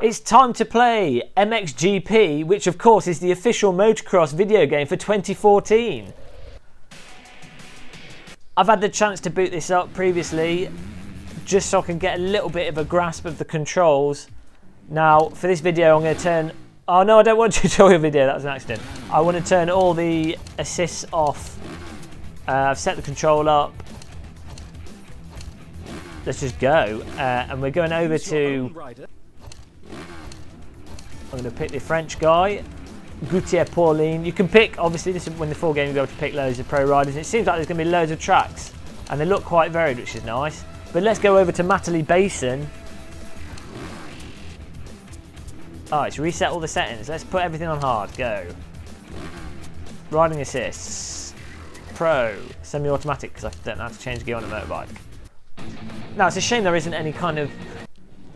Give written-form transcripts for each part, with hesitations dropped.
It's time to play MXGP, which of course is the official motocross video game for 2014. I've had the chance to boot this up previously, just so I can get a little bit of a grasp of the controls. Now, for this video I'm going to turn... Oh no, I don't want a tutorial video, that was an accident. I want to turn all the assists off. I've set the control up. Let's just go. And we're going over to... I'm going to pick the French guy, Gautier Pauline. You can pick, obviously, this is when the full game you'll be able to pick loads of pro riders. It seems like there's going to be loads of tracks, and they look quite varied, which is nice. But let's go over to Matterley Basin. Oh, it's reset all the settings. Let's put everything on hard. Go. Riding assists. Pro. Semi-automatic, because I don't know how to change gear on a motorbike. Now, it's a shame there isn't any kind of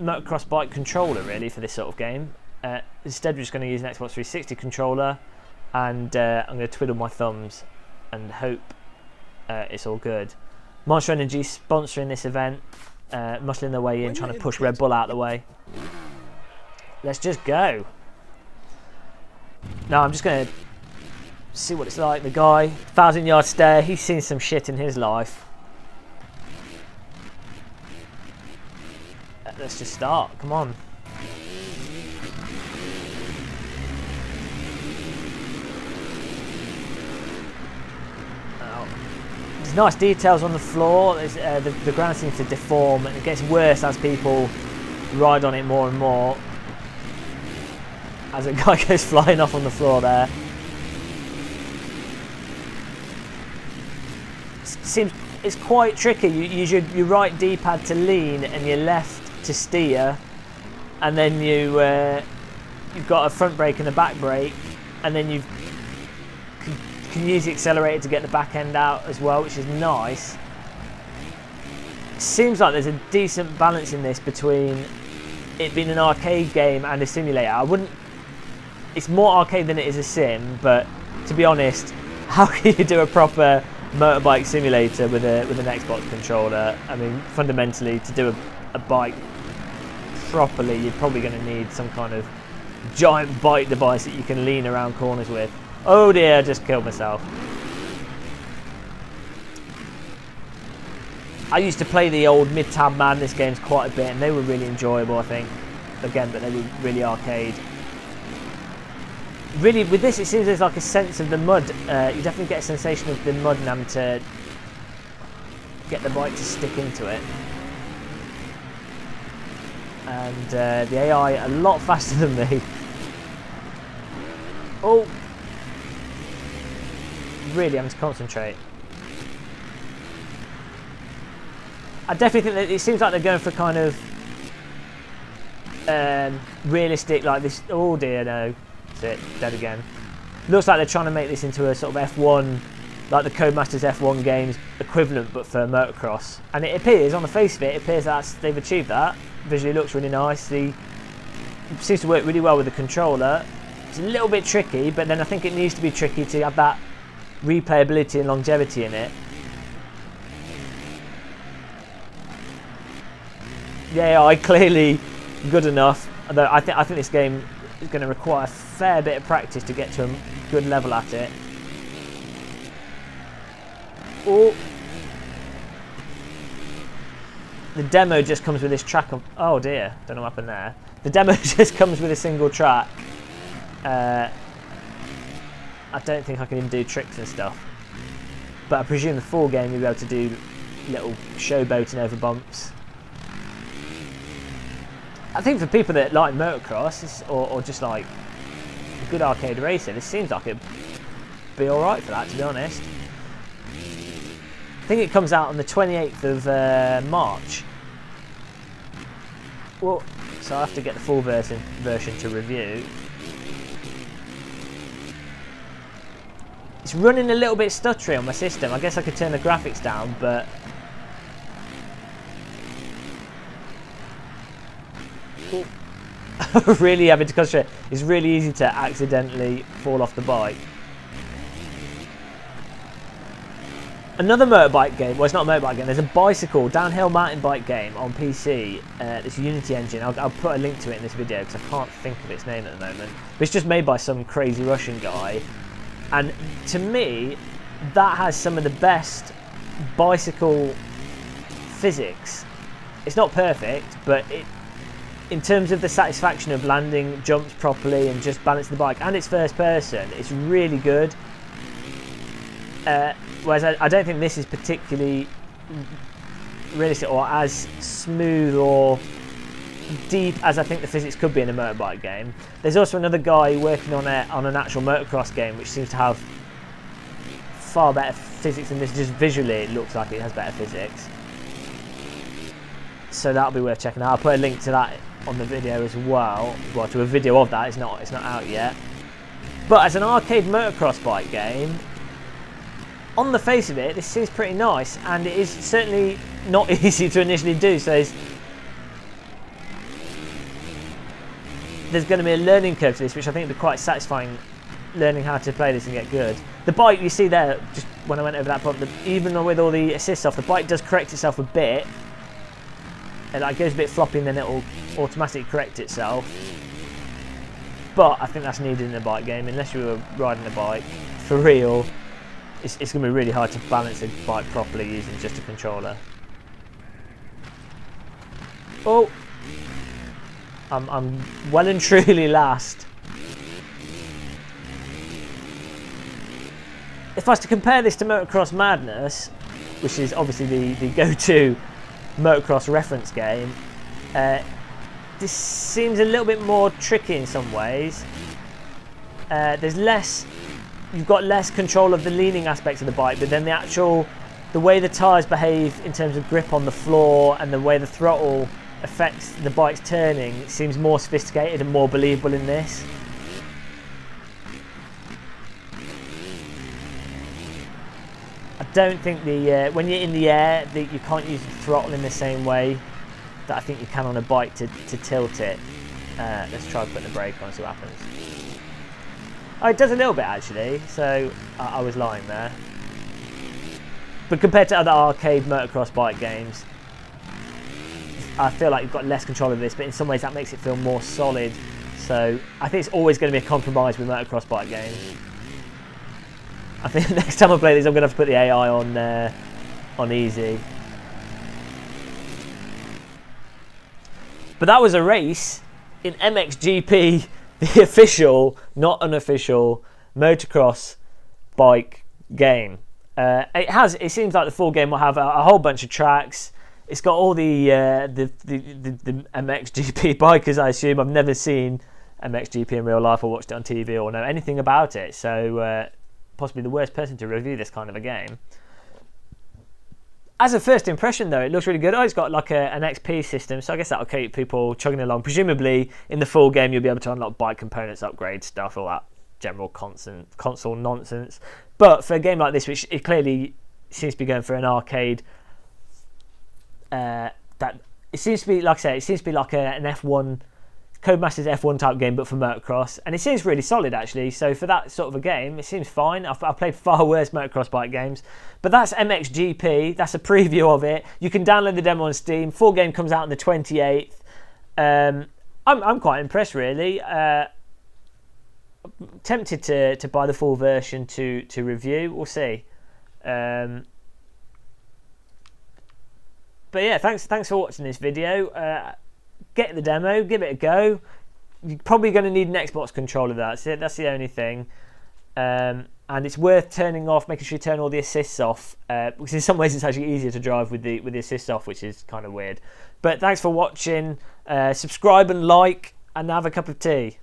motocross bike controller, really, for this sort of game. Instead, we're just going to use an Xbox 360 controller, and I'm going to twiddle my thumbs and hope it's all good. Monster Energy sponsoring this event, muscling their way in, trying to push Red Bull out of the way. Let's just go. Now I'm just going to see what it's like. The guy, 1,000-yard stare, he's seen some shit in his life. Let's just start, come on. There's nice details on the floor. The ground seems to deform, and it gets worse as people ride on it more and more. As a guy goes flying off on the floor there. Seems it's quite tricky. You use your right D-pad to lean and your left to steer, and then you've got a front brake and a back brake, and then you can use the accelerator to get the back end out as well, which is nice. It seems like there's a decent balance in this between it being an arcade game and a simulator. It's more arcade than it is a sim, but to be honest, how can you do a proper motorbike simulator with an Xbox controller? I mean, fundamentally, to do a bike properly, you're probably going to need some kind of giant bike device that you can lean around corners with. Oh dear, I just killed myself. I used to play the old Mid-Tab Madness games quite a bit, and they were really enjoyable, I think. Again, but they were really arcade. Really, with this, it seems there's like a sense of the mud. You definitely get a sensation of the mud and having to get the bike to stick into it. And the AI a lot faster than me. Oh! Really having to concentrate. I definitely think that it seems like they're going for kind of realistic, like this. Oh dear, no. That's it, dead again. Looks like they're trying to make this into a sort of F1, like the Codemasters F1 games equivalent, but for motocross. And it appears, on the face of it, it appears that they've achieved that. Visually looks really nice. It seems to work really well with the controller. It's a little bit tricky, but then I think it needs to be tricky to have that replayability and longevity in it. The AI clearly good enough, although I think this game is going to require a fair bit of practice to get to a good level at it. Oh, the demo just comes with this track of... Oh dear, don't know what happened there. The demo just comes with a single track. I don't think I can even do tricks and stuff. But I presume the full game you'll be able to do little showboating over bumps. I think for people that like motocross or just like a good arcade racer, this seems like it'd be alright for that, to be honest. I think it comes out on the 28th of March. Well, so I have to get the full version to review. It's running a little bit stuttery on my system. I guess I could turn the graphics down, but really having to concentrate. It's really easy to accidentally fall off the bike. Another motorbike game, well, it's not a motorbike game, there's a bicycle, downhill mountain bike game on PC. It's Unity engine. I'll put a link to it in this video because I can't think of its name at the moment. But it's just made by some crazy Russian guy. And to me, that has some of the best bicycle physics. It's not perfect, but in terms of the satisfaction of landing jumps properly and just balancing the bike, and it's first person, it's really good. Whereas I don't think this is particularly realistic or as smooth or deep as I think the physics could be in a motorbike game. There's also another guy working on an actual motocross game which seems to have far better physics than this. Just visually it looks like it has better physics. So that'll be worth checking out. I'll put a link to that on the video as well. Well, to a video of that. It's not out yet. But as an arcade motocross bike game, on the face of it, this seems pretty nice, and it is certainly not easy to initially do. So there's going to be a learning curve to this, which I think will be quite satisfying, learning how to play this and get good. The bike, you see there, just when I went over that point, even with all the assists off, the bike does correct itself a bit. It like goes a bit floppy and then it will automatically correct itself. But I think that's needed in a bike game, unless you were riding a bike for real. It's going to be really hard to balance a bike properly using just a controller. Oh, I'm well and truly last. If I was to compare this to Motocross Madness, which is obviously the go-to motocross reference game, this seems a little bit more tricky in some ways. You've got less control of the leaning aspects of the bike, but then the way the tyres behave in terms of grip on the floor and the way the throttle affects the bike's turning seems more sophisticated and more believable in this. I don't think when you're in the air, you can't use the throttle in the same way that I think you can on a bike to tilt it. Let's try putting the brake on, see what happens. Oh, it does a little bit actually, so I was lying there. But compared to other arcade motocross bike games, I feel like you've got less control of this, but in some ways that makes it feel more solid. So I think it's always going to be a compromise with motocross bike games. I think next time I play these, I'm going to have to put the AI on easy. But that was a race in MXGP, the official, not unofficial, motocross bike game. It seems like the full game will have a whole bunch of tracks. It's got all the MXGP bikers, I assume. I've never seen MXGP in real life or watched it on TV or know anything about it. So possibly the worst person to review this kind of a game. As a first impression though, it looks really good. Oh, it's got like an XP system, so I guess that'll keep people chugging along. Presumably in the full game you'll be able to unlock bike components, upgrade stuff, all that general console nonsense. But for a game like this, which it clearly seems to be going for an arcade, that it seems to be, like I say, it seems to be like an F1, Codemasters F1 type game, but for motocross, and it seems really solid actually. So for that sort of a game, it seems fine. I've played far worse motocross bike games, but that's MXGP. That's a preview of it. You can download the demo on Steam. Full game comes out on the 28th. I'm quite impressed really. Tempted to buy the full version to review. We'll see. But yeah, thanks for watching this video. Get the demo, give it a go. You're probably going to need an Xbox controller. That's the only thing. And it's worth turning off, making sure you turn all the assists off, because in some ways it's actually easier to drive with the assists off, which is kind of weird. But thanks for watching. Subscribe and like, and have a cup of tea.